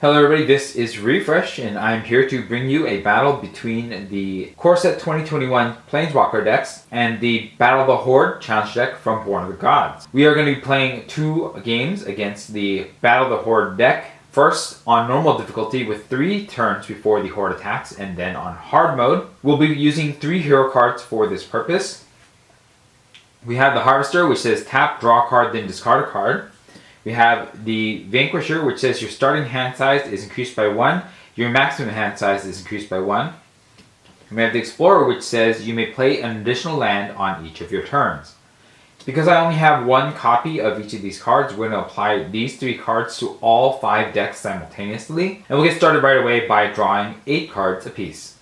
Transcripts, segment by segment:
Hello everybody, this is Refresh, and I'm here to bring you a battle between the Core Set 2021 Planeswalker decks and the Battle of the Horde challenge deck from Born of the Gods. We are going to be playing two games against the Battle of the Horde deck. First on normal difficulty with 3 turns before the Horde attacks, and then on hard mode. We'll be using 3 hero cards for this purpose. We have the Harvester, which says tap, draw a card, then discard a card. We have the Vanquisher, which says your starting hand size is increased by 1, your maximum hand size is increased by 1. And we have the Explorer, which says you may play an additional land on each of your turns. Because I only have 1 copy of each of these cards, we're going to apply these 3 cards to all 5 decks simultaneously. And we'll get started right away by drawing 8 cards apiece.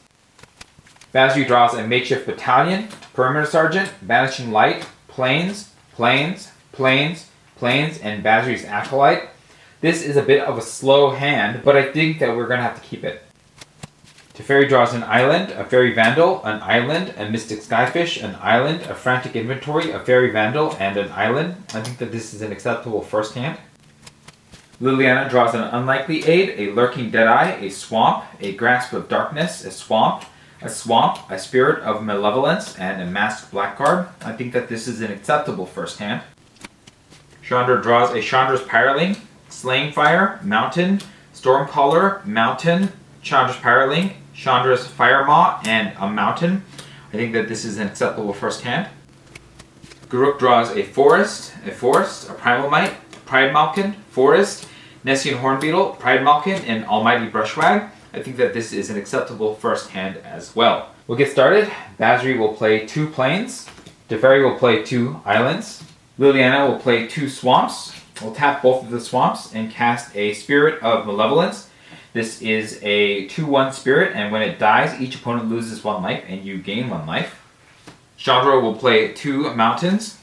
Basri draws a Makeshift Battalion, Perimeter Sergeant, Banishing Light, Plains, Plains, Plains, Plains, and Basri's Acolyte. This is a bit of a slow hand, but I think that we're going to have to keep it. Teferi draws an Island, a Fairy Vandal, an Island, a Mystic Skyfish, an Island, a Frantic Inventory, a Fairy Vandal, and an Island. I think that this is an acceptable first hand. Liliana draws an Unlikely Aid, a Lurking Deadeye, a Swamp, a Grasp of Darkness, a Swamp, a Spirit of Malevolence, and a Masked Blackguard. I think that this is an acceptable first hand. Chandra draws a Chandra's Pyroling, Slaying Fire, Mountain, Stormcaller, Mountain, Chandra's Pyroling, Chandra's Firemaw, and a Mountain. I think that this is an acceptable first hand. Garruk draws a Forest, a Primal Might, Pride Malkin, Forest, Nessian Hornbeetle, Pride Malkin, and Almighty Brushwag. I think that this is an acceptable first hand as well. We'll get started. Basri will play 2 Plains. Teferi will play 2 Islands. Liliana will play 2 Swamps. We'll tap both of the Swamps and cast a Spirit of Malevolence. This is a 2/1 spirit, and when it dies, each opponent loses 1 life and you gain 1 life. Chandra will play 2 Mountains.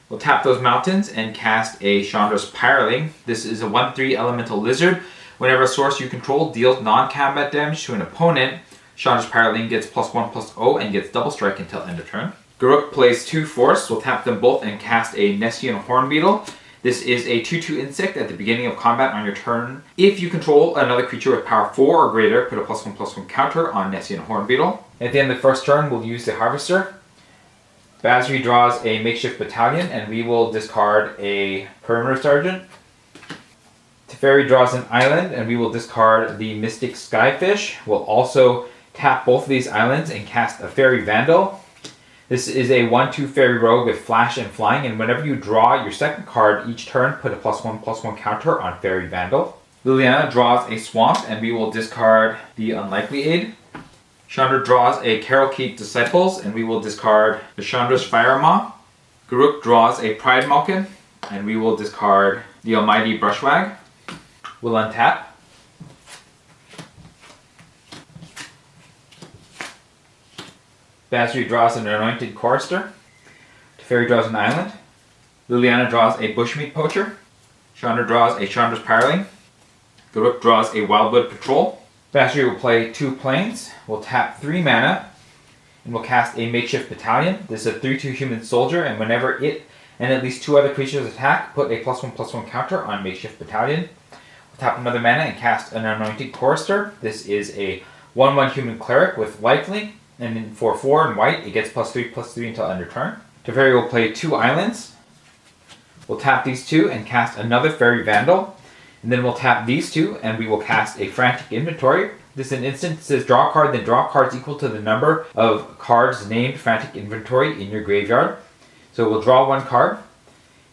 We'll tap those Mountains and cast a Chandra's Pyroling. This is a 1/3 Elemental Lizard. Whenever a source you control deals non-combat damage to an opponent, Chandra's Pyroling gets +1/+0 and gets double strike until end of turn. Garruk plays 2 Force. We'll tap them both and cast a Nessian Hornbeetle. This is a 2/2 insect at the beginning of combat on your turn. If you control another creature with power 4 or greater, put a +1/+1 counter on Nessian Hornbeetle. At the end of the first turn, we'll use the Harvester. Basri draws a Makeshift Battalion, and we will discard a Perimeter Sergeant. Teferi draws an Island, and we will discard the Mystic Skyfish. We'll also tap both of these islands and cast a Fairy Vandal. This is a 1/2 Fairy Rogue with Flash and Flying, and whenever you draw your second card each turn, put a +1/+1 counter on Fairy Vandal. Liliana draws a Swamp, and we will discard the Unlikely Aid. Chandra draws a Carolkeep Disciples, and we will discard the Chandra's Firemaw. Garruk draws a Pride Malkin, and we will discard the Almighty Brushwag. We'll untap. Basri draws an Anointed Chorister. Teferi draws an Island. Liliana draws a Bushmeat Poacher. Chandra draws a Chandra's Pyroling. Garruk draws a Wildwood Patrol. Basri will play 2 Plains. We'll tap 3 mana, and we'll cast a Makeshift Battalion. This is a 3/2 Human Soldier, and whenever it and at least 2 other creatures attack, put a +1/+1 counter on Makeshift Battalion. We'll tap another mana and cast an Anointed Chorister. This is a 1/1 Human Cleric with Lifelink. And then for 4 and white, it gets +3/+3 until end of turn. Teferi will play 2 Islands. We'll tap these 2 and cast another Fairy Vandal. And then we'll tap these 2 and we will cast a Frantic Inventory. This is an instant that says draw a card, then draw cards equal to the number of cards named Frantic Inventory in your graveyard. So we'll draw 1 card.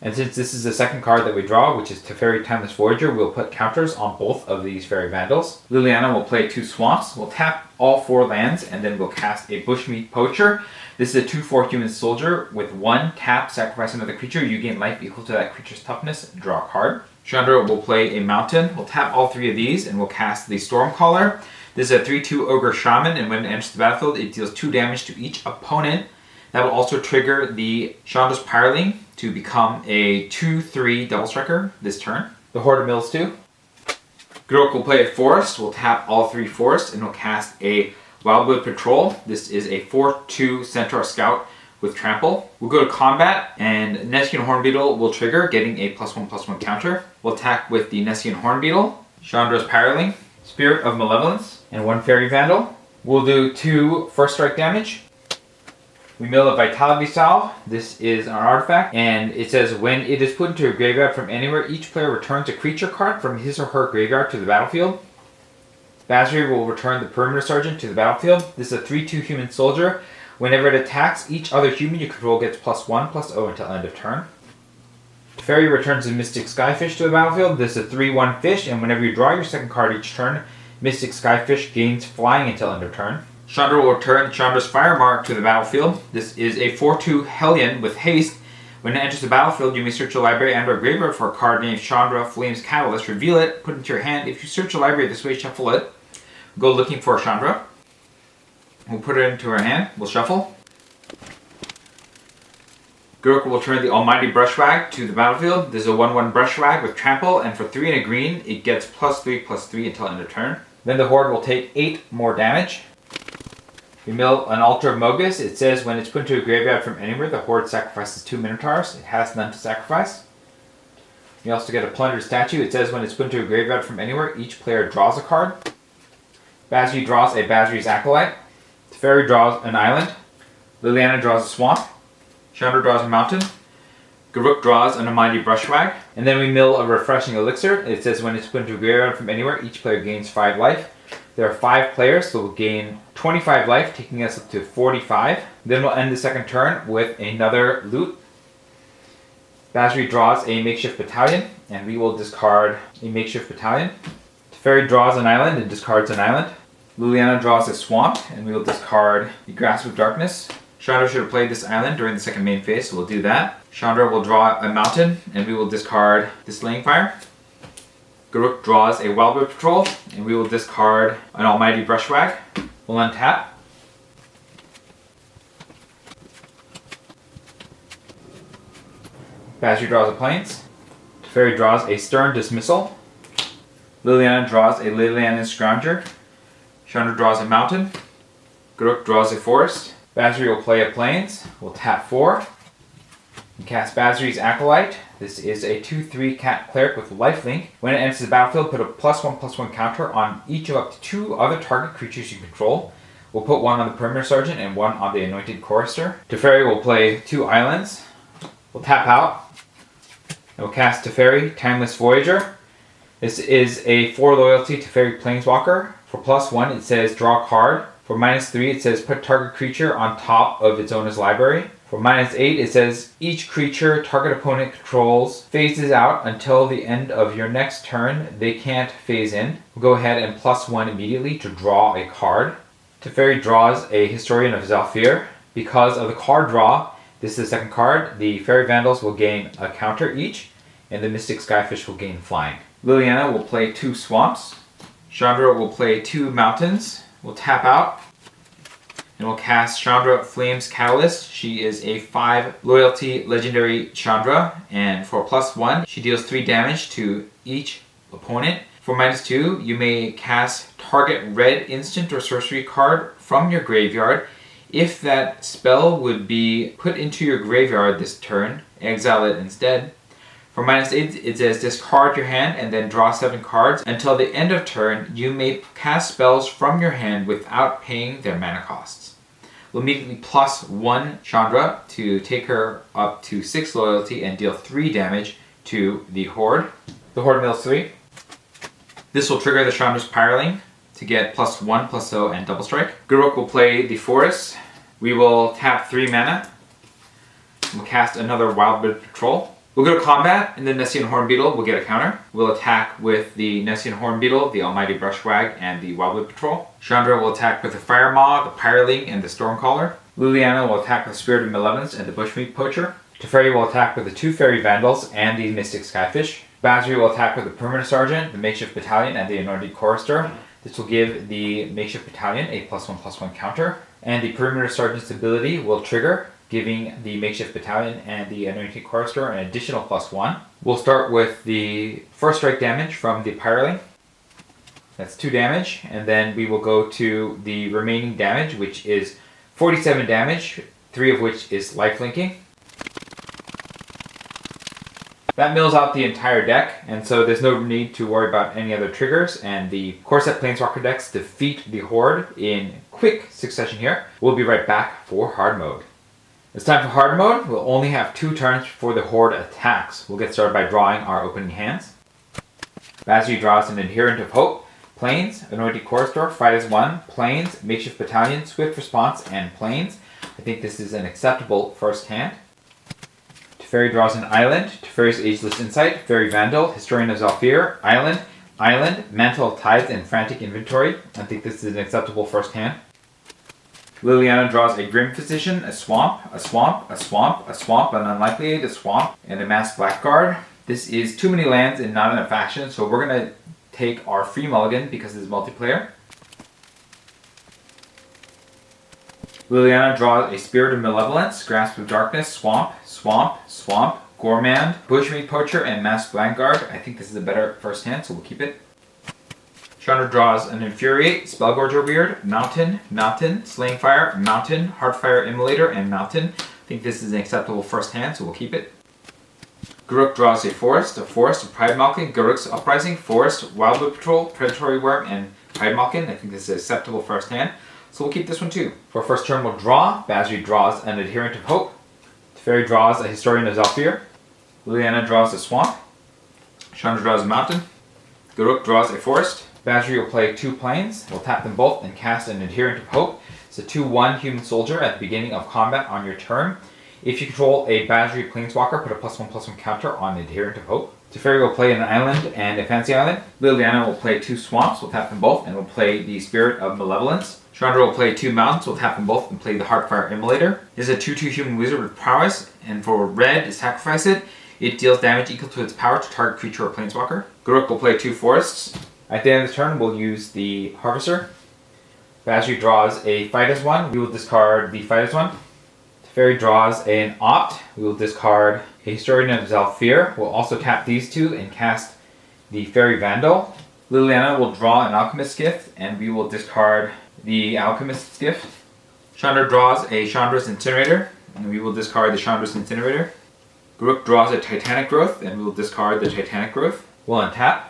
And since this is the second card that we draw, which is Teferi Timeless Voyager, we'll put counters on both of these Fairy Vandals. Liliana will play 2 Swamps. We'll tap all 4 lands, and then we'll cast a Bushmeat Poacher. This is a 2/4 Human Soldier with 1 tap, sacrifice another creature. You gain life equal to that creature's toughness and draw a card. Chandra will play a Mountain. We'll tap all 3 of these, and we'll cast the Stormcaller. This is a 3/2 Ogre Shaman, and when it enters the battlefield, it deals 2 damage to each opponent. That will also trigger the Chandra's Pyroling to become a 2/3 Double Striker this turn. The Horde mills 2. Garruk will play a Forest. We'll tap all 3 Forests, and we'll cast a Wildwood Patrol. This is a 4/2 Centaur Scout with Trample. We'll go to combat, and Nessian Hornbeetle will trigger, getting a +1/+1 counter. We'll attack with the Nessian Hornbeetle. Chandra's Pyroling, Spirit of Malevolence, and 1 Fairy Vandal. We'll do 2 first strike damage. We mill a Vitality Salve. This is an artifact, and it says when it is put into a graveyard from anywhere, each player returns a creature card from his or her graveyard to the battlefield. Basri will return the Perimeter Sergeant to the battlefield. This is a 3/2 human soldier. Whenever it attacks, each other human you control gets +1/+0 until end of turn. Teferi returns the Mystic Skyfish to the battlefield. This is a 3/1 fish, and whenever you draw your second card each turn, Mystic Skyfish gains flying until end of turn. Chandra will return Chandra's Fire Mark to the battlefield. This is a 4/2 Hellion with haste. When it enters the battlefield, you may search a library and or graveyard for a card named Chandra Flames Catalyst. Reveal it, put it into your hand. If you search a library this way, shuffle it. Go looking for Chandra. We'll put it into our hand. We'll shuffle. Garruk will turn the Almighty Brushwag to the battlefield. This is a 1/1 Brushwag with trample, and for 3 and a green, it gets +3/+3 until end of turn. Then the Horde will take 8 more damage. We mill an Altar of Mogus. It says when it's put into a graveyard from anywhere, the Horde sacrifices 2 minotaurs. It has none to sacrifice. We also get a Plundered Statue. It says when it's put into a graveyard from anywhere, each player draws a card. Basri draws a Basri's Acolyte. Teferi draws an island. Liliana draws a swamp. Chandra draws a mountain. Garruk draws an Almighty Brushwag. And then we mill a Refreshing Elixir. It says when it's put into a graveyard from anywhere, each player gains 5 life. There are 5 players, so we'll gain 25 life, taking us up to 45. Then we'll end the second turn with another loot. Basri draws a Makeshift Battalion, and we will discard a Makeshift Battalion. Teferi draws an island and discards an island. Liliana draws a swamp, and we will discard the Grasp of Darkness. Chandra should have played this island during the second main phase, so we'll do that. Chandra will draw a mountain, and we will discard the Slaying Fire. Garruk draws a Wildwood Patrol, and we will discard an Almighty Brushwag. We'll untap. Basri draws a Plains. Teferi draws a Stern Dismissal. Liliana draws a Liliana Scrounger. Chandra draws a Mountain. Garruk draws a Forest. Basri will play a Plains. We'll tap 4. And cast Basri's Acolyte. This is a 2/3 cat cleric with lifelink. When it enters the battlefield, put a +1/+1 counter on each of up to 2 other target creatures you control. We'll put 1 on the Perimeter Sergeant and 1 on the Anointed Chorister. Teferi will play 2 islands. We'll tap out. And we'll cast Teferi, Timeless Voyager. This is a 4 loyalty Teferi Planeswalker. For +1, it says draw a card. For -3, it says put target creature on top of its owner's library. For -8, it says each creature target opponent controls phases out until the end of your next turn. They can't phase in. We'll go ahead and +1 immediately to draw a card. Teferi draws a Historian of Zhalfir. Because of the card draw, this is the second card. The Fairy Vandals will gain a counter each, and the Mystic Skyfish will gain flying. Liliana will play 2 swamps. Chandra will play 2 mountains. We'll tap out. And we'll cast Chandra Flames Catalyst. She is a 5 loyalty legendary Chandra, and for +1, she deals 3 damage to each opponent. For -2, you may cast target red instant or sorcery card from your graveyard. If that spell would be put into your graveyard this turn, exile it instead. For -8, it says discard your hand and then draw 7 cards. Until the end of turn, you may cast spells from your hand without paying their mana costs. We'll immediately +1 Chandra to take her up to 6 loyalty and deal 3 damage to the Horde. The Horde mills 3. This will trigger the Chandra's Pyroling to get +1/+0 and double strike. Garruk will play the Forest. We will tap 3 mana. We'll cast another Wildwood Patrol. We'll go to combat, and the Nessian Hornbeetle will get a counter. We'll attack with the Nessian Hornbeetle, the Almighty Brushwag, and the Wildwood Patrol. Chandra will attack with the Fire Maw, the Pyroling, and the Stormcaller. Liliana will attack with the Spirit of Malevolence and the Bushmeat Poacher. Teferi will attack with the 2 Fairy Vandals and the Mystic Skyfish. Basri will attack with the Perimeter Sergeant, the Makeshift Battalion, and the Anointed Chorister. This will give the Makeshift Battalion a +1/+1 counter. And the Perimeter Sergeant's ability will trigger, giving the Makeshift Battalion and the Anointed Chorister an additional +1. We'll start with the first strike damage from the Pyroling. That's 2 damage, and then we will go to the remaining damage, which is 47 damage, 3 of which is lifelinking. That mills out the entire deck, and so there's no need to worry about any other triggers, and the core set Planeswalker decks defeat the Horde in quick succession here. We'll be right back for hard mode. It's time for hard mode. We'll only have 2 turns before the Horde attacks. We'll get started by drawing our opening hands. Basri draws an Adherent of Hope, Plains, Anointed Chorustor, Fight as 1, Plains, Makeshift Battalion, Swift Response, and Plains. I think this is an acceptable first hand. Teferi draws an Island, Teferi's Ageless Insight, Fairy Vandal, Historian of Zhalfir, Island, Mantle of Tides, and Frantic Inventory. I think this is an acceptable first hand. Liliana draws a Grim Physician, a Swamp, an Unlikely Aid, a Swamp, and a Masked Blackguard. This is too many lands and not enough action, so we're going to take our free mulligan because it's multiplayer. Liliana draws a Spirit of Malevolence, Grasp of Darkness, Swamp, Gormand, Bushmeat Poacher, and Masked Blackguard. I think this is a better first hand, so we'll keep it. Chandra draws an Infuriate, Spellgorger Weird, Mountain, Slaying Fire, Mountain, Heartfire Immolator, and Mountain. I think this is an acceptable first hand, so we'll keep it. Garruk draws a Forest, Pride Malkin, Garruk's Uprising, Forest, Wildwood Patrol, Predatory Worm, and Pride Malkin. I think this is an acceptable first hand, so we'll keep this one too. For our first turn, we'll draw. Basri draws an Adherent of Hope. Teferi draws a Historian of Zhalfir. Liliana draws a Swamp. Chandra draws a Mountain. Garruk draws a Forest. Basri will play 2 Plains. We'll tap them both and cast an Adherent of Hope. It's a 2/1 Human Soldier at the beginning of combat on your turn. If you control a Basri Planeswalker, put a +1/+1 counter on the Adherent of Hope. Teferi will play an Island and a Fantasy Island. Liliana will play 2 Swamps. We'll tap them both and we'll play the Spirit of Malevolence. Chandra will play 2 Mountains. We'll tap them both and play the Heartfire Immolator. This is a 2/2 Human Wizard with Prowess, and for red, sacrifice it. It deals damage equal to its power to target creature or Planeswalker. Garruk will play 2 Forests. At the end of the turn, we'll use the Harvester. Basri draws a Fight as 1. We will discard the Fight as 1. Teferi draws an Opt. We will discard a Historian of Zhalfir. We'll also tap these 2 and cast the Fairy Vandal. Liliana will draw an Alchemist's Gift, and we will discard the Alchemist's Gift. Chandra draws a Chandra's Incinerator, and we will discard the Chandra's Incinerator. Garruk draws a Titanic Growth, and we will discard the Titanic Growth. We'll untap.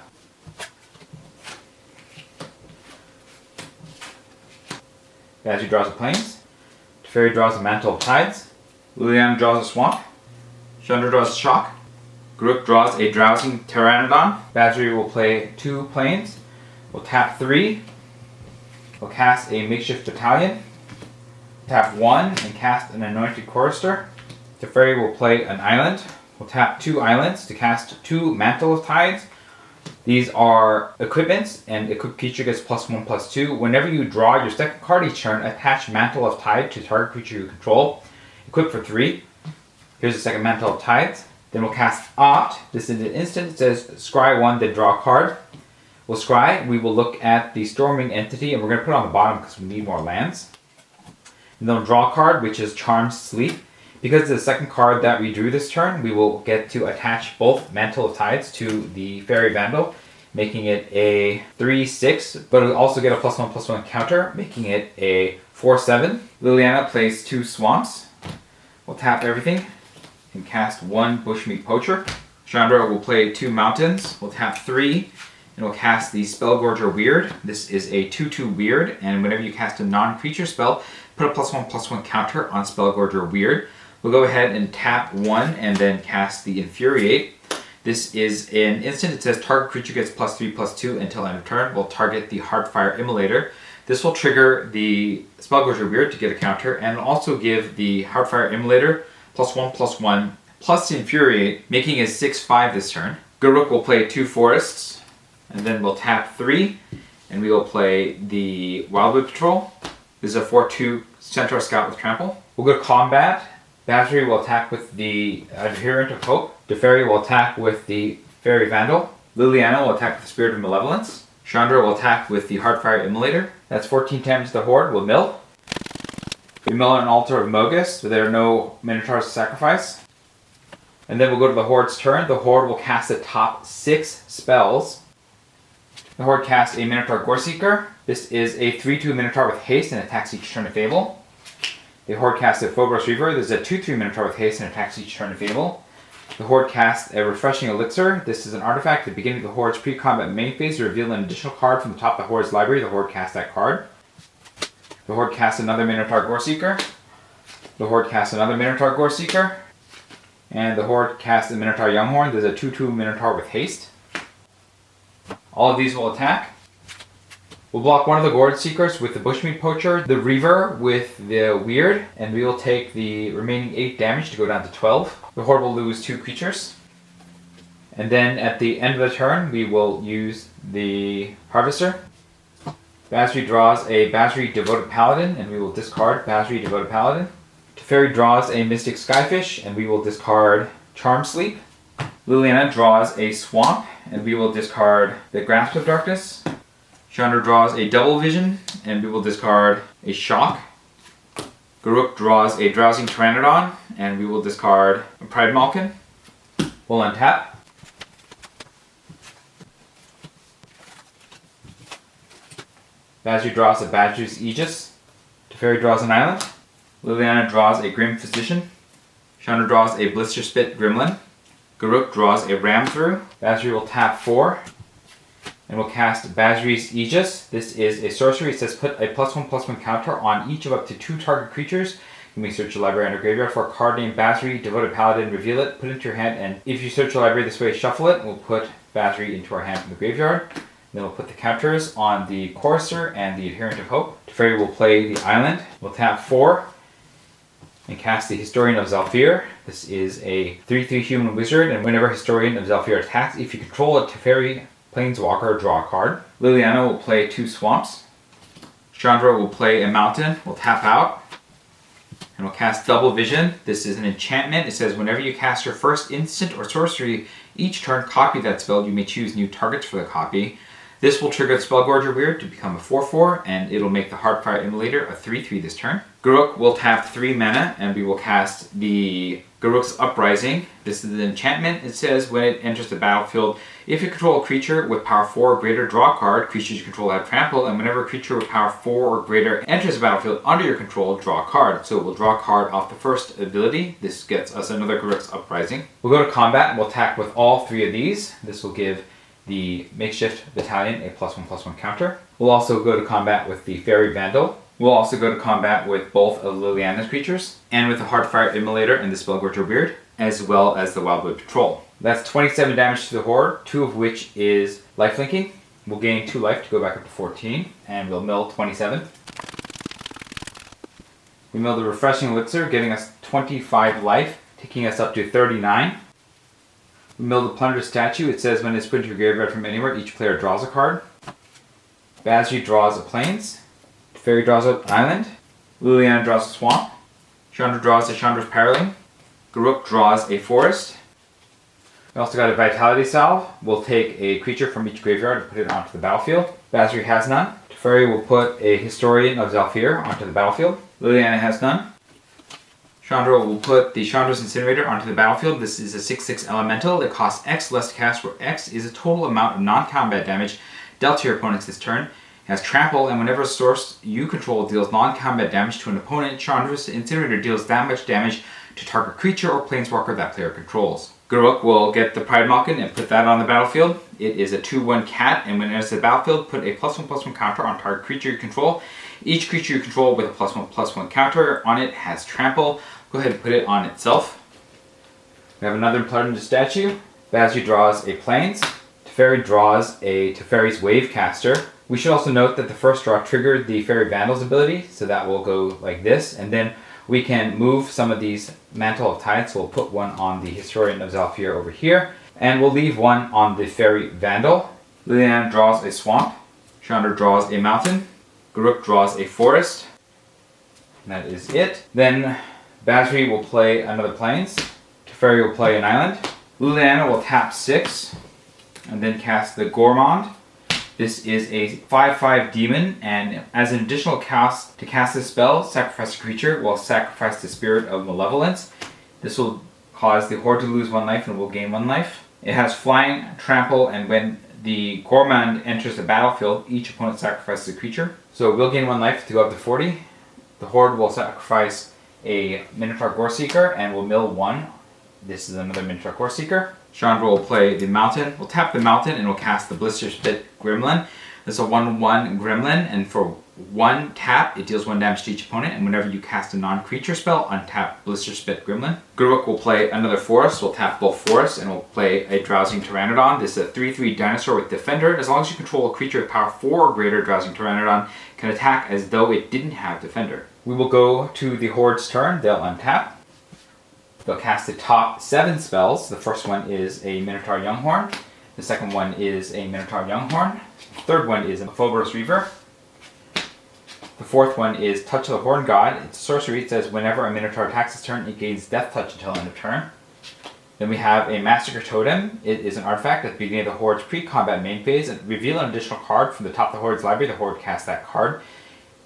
Basri draws a Plains. Teferi draws a Mantle of Tides. Liliana draws a Swamp. Chandra draws a Shock. Garruk draws a Drowsing Pteranodon. Basri will play 2 Plains. We'll tap 3. We'll cast a Makeshift Battalion. Tap 1 and cast an Anointed Chorustor. Teferi will play an Island. We'll tap 2 islands to cast 2 Mantle of Tides. These are equipments, and equipped creature gets +1/+2. Whenever you draw your second card each turn, attach Mantle of Tide to target creature you control. Equip for 3. Here's the second Mantle of Tides. Then we'll cast Opt. This is an instant. It says scry 1, then draw a card. We'll scry. We will look at the Storming Entity, and we're going to put it on the bottom because we need more lands. And then we'll draw a card, which is Charmed Sleep. Because it's the second card that we drew this turn, we will get to attach both Mantle of Tides to the Fairy Vandal, making it a 3/6, but it'll also get a +1/+1 counter, making it a 4/7. Liliana plays 2 Swamps. We'll tap everything and cast 1 Bushmeat Poacher. Chandra will play 2 Mountains. We'll tap 3 and we'll cast the Spellgorger Weird. This is a 2/2 Weird, and whenever you cast a non-creature spell, put a +1/+1 counter on Spellgorger Weird. We'll go ahead and tap 1 and then cast the Infuriate. This is an instant. It says target creature gets +3/+2 until end of turn. We'll target the Heartfire Immolator. This will trigger the Spellgorger Weird to get a counter, and also give the Heartfire Immolator +1/+1 plus the Infuriate, making it 6/5 this turn. Garruk will play 2 Forests, and then we'll tap 3, and we will play the Wildwood Patrol. This is a 4/2 Centaur Scout with Trample. We'll go to combat. Basri will attack with the Adherent of Hope. Teferi will attack with the Fairy Vandal. Liliana will attack with the Spirit of Malevolence. Chandra will attack with the Heartfire Immolator. That's 14 times the Horde. We'll mill. We mill an Altar of Mogus, so there are no Minotaurs to sacrifice. And then we'll go to the Horde's turn. The Horde will cast the top 6 spells. The Horde casts a Minotaur Goreseeker. This is a 3/2 Minotaur with haste and attacks each turn of Fable. The Horde casts a Phobos Reaver. This is a 2/3 Minotaur with haste and attacks each turn of Fable. The Horde casts a Refreshing Elixir. This is an artifact. At the beginning of the Horde's pre-combat main phase, reveal an additional card from the top of the Horde's library. The Horde casts that card. The Horde casts another Minotaur Goreseeker. The Horde casts another Minotaur Goreseeker. And the Horde casts a Minotaur Younghorn. There's a 2/2 Minotaur with haste. All of these will attack. We'll block one of the Goreseekers with the Bushmeat Poacher, the Reaver with the Weird, and we will take the remaining 8 damage to go down to 12. The Horde will lose 2 creatures. And then at the end of the turn, we will use the Harvester. Basri draws a Basri Devoted Paladin, and we will discard Basri Devoted Paladin. Teferi draws a Mystic Skyfish, and we will discard Charm Sleep. Liliana draws a Swamp, and we will discard the Grasp of Darkness. Chandra draws a Double Vision, and we will discard a Shock. Garruk draws a Drowsing Pteranodon, and we will discard a Pride Malkin. We'll untap. Basri draws a Badger's Aegis. Teferi draws an Island. Liliana draws a Grim Physician. Chandra draws a Blister Spit Gremlin. Garruk draws a Ram Through. Basri will tap 4. And we'll cast Basri's Aegis. This is a sorcery. It says put a +1/+1 counter on each of up to 2 target creatures. You may search your library under graveyard for a card named Basri, Devoted Paladin, reveal it, put it into your hand, and if you search your library this way, shuffle it. We'll put Basri into our hand from the graveyard. Then we'll put the counters on the Chorister and the Adherent of Hope. Teferi will play the Island. We'll tap 4 and cast the Historian of Zhalfir. This is a 3/3 human wizard, and whenever Historian of Zhalfir attacks, if you control a Teferi Planeswalker, draw a card. Liliana will play 2 swamps. Chandra will play a mountain. We'll tap out. And we'll cast Double Vision. This is an enchantment. It says whenever you cast your first instant or sorcery, each turn copy that spell. You may choose new targets for the copy. This will trigger the Spellgorger Weird to become a 4/4, and it'll make the Heartfire Immolator a 3/3 this turn. Garruk will tap 3 mana, and we will cast the Garruk's Uprising. This is an enchantment. It says when it enters the battlefield, if you control a creature with power 4 or greater, draw a card. Creatures you control have trample, and whenever a creature with power 4 or greater enters the battlefield under your control, draw a card. So we'll draw a card off the first ability. This gets us another Garruk's Uprising. We'll go to combat, and we'll attack with all 3 of these. This will give the Makeshift Battalion a +1/+1 counter. We'll also go to combat with the Fairy Vandal. We'll also go to combat with both of Liliana's creatures, and with the Heartfire Immolator and the Spellgorger Weird, as well as the Wildwood Patrol. That's 27 damage to the Horde, 2 of which is lifelinking. We'll gain 2 life to go back up to 14, and we'll mill 27. We mill the Refreshing Elixir, giving us 25 life, taking us up to 39. We mill the Plunder Statue. It says when it's put into your graveyard from anywhere, each player draws a card. Basri draws a Plains. Teferi draws an Island. Liliana draws a Swamp. Chandra draws a Chandra's Paraling. Garruk draws a Forest. We also got a Vitality Salve. We'll take a creature from each graveyard and put it onto the battlefield. Basri has none. Teferi will put a Historian of Zhalfir onto the battlefield. Liliana has none. Chandra will put the Chandra's Incinerator onto the battlefield. This is a 6/6 elemental. It costs X less to cast, where X is the total amount of non-combat damage dealt to your opponents this turn. It has trample, and whenever a source you control deals non-combat damage to an opponent, Chandra's Incinerator deals that much damage to target creature or planeswalker that player controls. Garruk will get the Pride Malkin and put that on the battlefield. It is a 2/1 cat, and when it enters the battlefield, put a +1/+1 counter on target creature you control. Each creature you control with a +1/+1 counter on it has trample. Go ahead and put it on itself. We have another Plunder Statue. Basri draws a Plains. Teferi draws a Teferi's Wavecaster. We should also note that the first draw triggered the Fairy Vandal's ability, so that will go like this, and then we can move some of these Mantle of Tides, so we'll put one on the Historian of Zhalfir over here, and we'll leave one on the Fairy Vandal. Liliana draws a Swamp. Chandra draws a Mountain. Garruk draws a Forest. And that is it. Then Basri will play another Plains. Teferi will play an Island. Liliana will tap 6 and then cast the Gourmand. This is a 5/5 demon, and as an additional cast to cast this spell, sacrifice a creature will sacrifice the Spirit of Malevolence. This will cause the Horde to lose 1 life and will gain 1 life. It has flying, trample, and when the Gourmand enters the battlefield, each opponent sacrifices a creature. So we'll gain 1 life to go up to 40. The Horde will sacrifice a Minotaur Goreseeker and will mill 1 This is another Minotaur Core Seeker. Chandra will play the Mountain. We'll tap the Mountain and we'll cast the Blister Spit Gremlin. This is a 1/1 Gremlin, and for 1 tap, it deals 1 damage to each opponent, and whenever you cast a non-creature spell, untap Blister Spit Gremlin. Garruk will play another Forest. We'll tap both forests, and we'll play a Drowsing Pteranodon. This is a 3/3 dinosaur with Defender. As long as you control a creature with power 4 or greater, Drowsing Pteranodon can attack as though it didn't have Defender. We will go to the Horde's turn. They'll untap. They'll cast the top 7 spells. The first one is a Minotaur Younghorn. The second one is a Minotaur Younghorn. The third one is a Phobos Reaver. The fourth one is Touch of the Horn God. It's a sorcery. It says whenever a Minotaur attacks its turn, it gains Death Touch until end of turn. Then we have a Massacre Totem. It is an artifact at the beginning of the Horde's pre-combat main phase. And reveal an additional card from the top of the Horde's library. The Horde casts that card.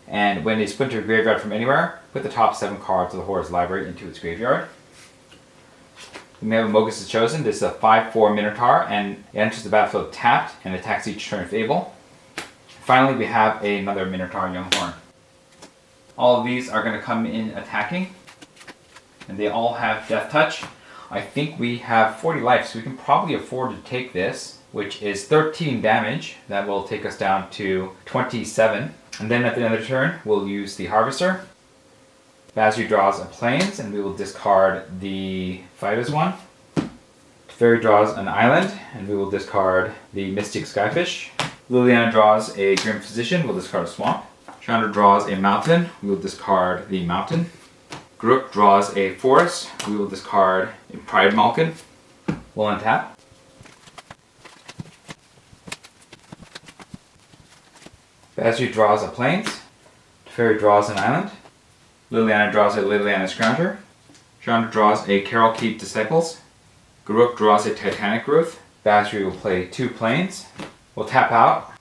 And when they splinter a graveyard from anywhere, put the top 7 cards of the Horde's library into its graveyard. We have a Mogus is Chosen. This is a 5/4 Minotaur, and it enters the battlefield tapped and attacks each turn if able. Finally, we have another Minotaur Younghorn. All of these are going to come in attacking, and they all have Death Touch. I think we have 40 life, so we can probably afford to take this, which is 13 damage. That will take us down to 27. And then at the end of the turn, we'll use the Harvester. Basri draws a Plains, and we will discard the Fidas one. Teferi draws an Island, and we will discard the Mystic Skyfish. Liliana draws a Grim Physician, we'll discard a Swamp. Chandra draws a Mountain, we will discard the Mountain. Garruk draws a Forest, we will discard a Pride Malkin. We'll untap. Basri draws a Plains. Teferi draws an Island. Liliana draws a Liliana Scrounger. Chandra draws a Carol Keep Disciples. Garruk draws a Titanic Growth. Basri will play 2 Plains. We'll tap out.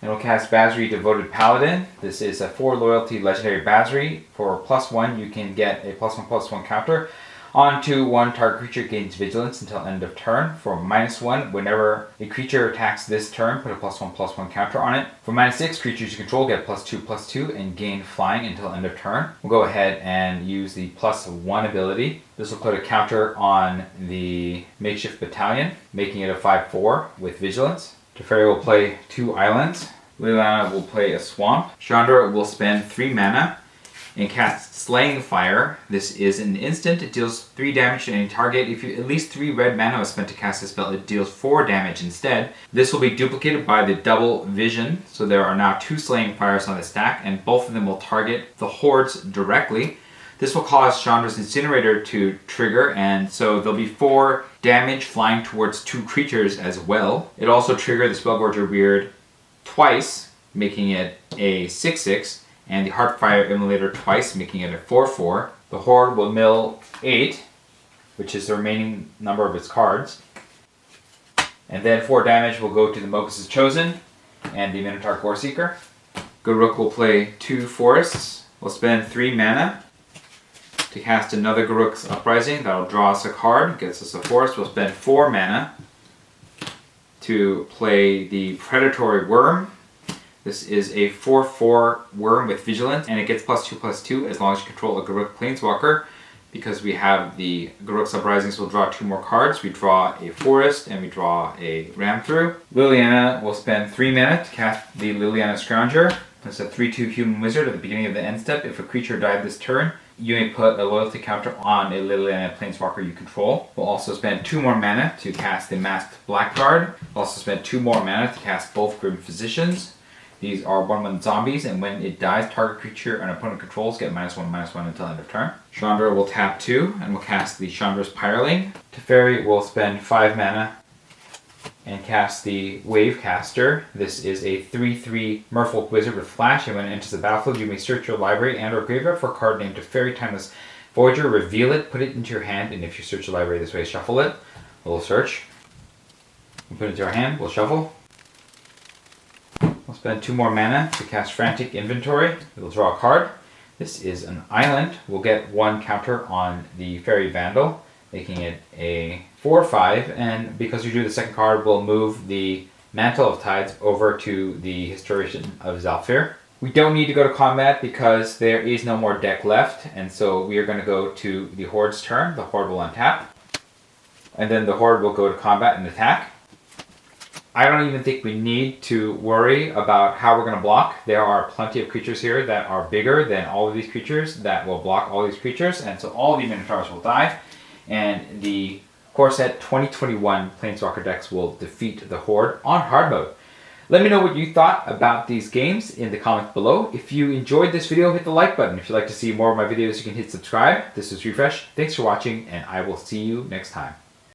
And we'll cast Basri Devoted Paladin. This is a 4 loyalty legendary Basri. For +1, you can get a +1/+1 counter. onto one target creature gains vigilance until end of turn. For -1, whenever a creature attacks this turn, put a +1/+1 counter on it. For -6, creatures you control get +2/+2 and gain flying until end of turn. We'll go ahead and use the +1 ability. This will put a counter on the Makeshift Battalion, making it a 5/4 with vigilance. Teferi will play 2 islands. Liliana will play a swamp. Chandra will spend 3 mana and cast Slaying Fire. This is an instant. It deals 3 damage to any target. If you at least 3 red mana was spent to cast this spell, it deals 4 damage instead. This will be duplicated by the double vision. So there are now 2 Slaying Fires on the stack, and both of them will target the hordes directly. This will cause Chandra's Incinerator to trigger, and so there'll be 4 damage flying towards 2 creatures as well. It'll also trigger the Spellgorger Weird twice, making it a 6/6. And the Heartfire Immolator twice, making it a 4/4. The Horde will mill 8, which is the remaining number of its cards. And then 4 damage will go to the Mogus' Chosen and the Minotaur Goreseeker. Garruk will play 2 forests. We'll spend 3 mana to cast another Garruk's Uprising. That'll draw us a card, gets us a forest. We'll spend 4 mana to play the Predatory Worm. This is a 4/4 worm with vigilance, and it gets +2/+2 as long as you control a Garruk Planeswalker. Because we have the Garruk's Uprisings, we'll draw 2 more cards. We draw a forest and we draw a ram through. Liliana will spend 3 mana to cast the Liliana Scrounger. It's a 3/2 human wizard at the beginning of the end step. If a creature died this turn, you may put a loyalty counter on a Liliana Planeswalker you control. We'll also spend 2 more mana to cast the Masked Blackguard. We'll also spend 2 more mana to cast both Grim Physicians. These are 1/1 zombies, and when it dies, target creature an opponent controls get -1/-1 until end of turn. Chandra will tap 2, and will cast the Chandra's Pyreling. Teferi will spend 5 mana and cast the Wavecaster. This is a 3/3 Merfolk Wizard with Flash, and when it enters the battlefield, you may search your library and or graveyard for a card named Teferi Timeless Voyager, reveal it, put it into your hand, and if you search the library this way, shuffle it. We'll search. We'll put it into our hand, we'll shuffle. We'll spend 2 more mana to cast Frantic Inventory. We'll draw a card. This is an island. We'll get 1 counter on the Fairy Vandal, making it a 4/5. And because we drew the second card, we'll move the Mantle of Tides over to the Historian of Zhalfir. We don't need to go to combat because there is no more deck left, and so we are going to go to the Horde's turn. The Horde will untap, and then the Horde will go to combat and attack. I don't even think we need to worry about how we're going to block. There are plenty of creatures here that are bigger than all of these creatures that will block all these creatures, and so all the minotaurs will die, and the Core Set 2021 Planeswalker decks will defeat the Horde on hard mode. Let me know what you thought about these games in the comments below. If you enjoyed this video, hit the like button. If you'd like to see more of my videos, you can hit subscribe. This is Refresh. Thanks for watching, and I will see you next time.